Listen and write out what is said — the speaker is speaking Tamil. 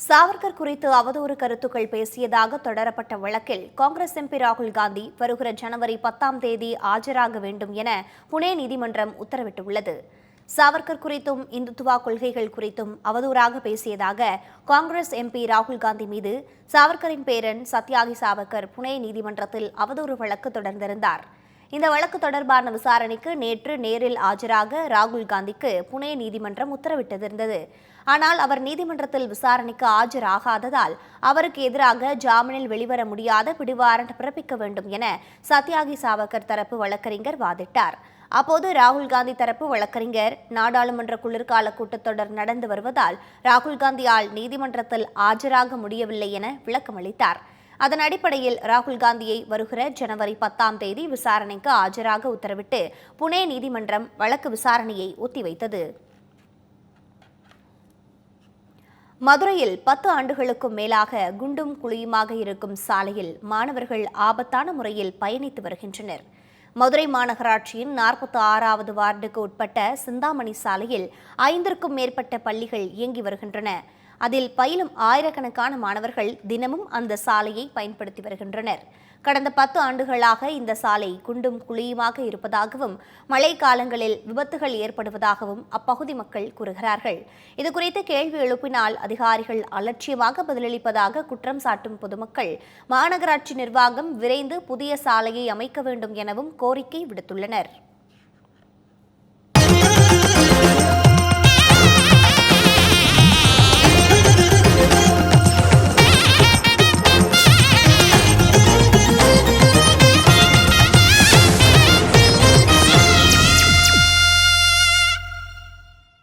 சாவர்கர் குறித்து அவதூறு கருத்துக்கள் பேசியதாக தொடரப்பட்ட வழக்கில் காங்கிரஸ் எம்பி ராகுல் காந்தி வருகிற ஜனவரி 10ஆம் தேதி ஆஜராக வேண்டும் என புனே நீதிமன்றம் உத்தரவிட்டுள்ளது. சாவர்கர் குறித்தும் இந்துத்துவா கொள்கைகள் குறித்தும் அவதூறாக பேசியதாக காங்கிரஸ் எம்பி ராகுல் காந்தி மீது சாவர்கரின் பேரன் சத்யாகி சாவர்கர் புனே நீதிமன்றத்தில் அவதூறு வழக்கு தொடர்ந்திருந்தார். இந்த வழக்கு தொடர்பான விசாரணைக்கு நேற்று நேரில் ஆஜராக ராகுல் காந்திக்கு புனே நீதிமன்றம் உத்தரவிட்டிருந்தது. ஆனால் அவர் நீதிமன்றத்தில் விசாரணைக்கு ஆஜராகாததால் அவருக்கு எதிராக ஜாமீனில் வெளிவர முடியாத பிடிவாரண்ட் பிறப்பிக்க வேண்டும் என சத்யாகி சாவர்கர் தரப்பு வழக்கறிஞர் வாதிட்டார். அப்போது ராகுல் காந்தி தரப்பு வழக்கறிஞர் நாடாளுமன்ற குளிர்கால கூட்டத்தொடர் நடந்து வருவதால் ராகுல் காந்தியால் நீதிமன்றத்தில் ஆஜராக முடியவில்லை என விளக்கமளித்தார். அதன் அடிப்படையில் ராகுல் காந்தியை வருகிற ஜனவரி 10ஆம் தேதி விசாரணைக்கு ஆஜராக உத்தரவிட்டு புனே நீதிமன்றம் வழக்கு விசாரணையை ஒத்திவைத்தது. மதுரையில் 10 ஆண்டுகளுக்கும் மேலாக குண்டும் குழியுமாக இருக்கும் சாலையில் மாணவர்கள் ஆபத்தான முறையில் பயணித்து வருகின்றனர். மதுரை மாநகராட்சியின் 46வது வார்டுக்கு உட்பட்ட சிந்தாமணி சாலையில் 5க்கும் மேற்பட்ட பள்ளிகள் இயங்கி வருகின்றன. அதில் பயிலும் ஆயிரக்கணக்கான மாணவர்கள் தினமும் அந்த சாலையை பயன்படுத்தி வருகின்றனர். கடந்த 10 ஆண்டுகளாக இந்த சாலை குண்டும் குழியுமாக இருப்பதாகவும் மழை காலங்களில் விபத்துகள் ஏற்படுவதாகவும் அப்பகுதி மக்கள் கூறுகிறார்கள். இதுகுறித்து கேள்வி எழுப்பினால் அதிகாரிகள் அலட்சியமாக பதிலளிப்பதாக குற்றம் சாட்டும் பொதுமக்கள் மாநகராட்சி நிர்வாகம் விரைந்து புதிய சாலையை அமைக்க வேண்டும் எனவும் கோரிக்கை விடுத்துள்ளனர்.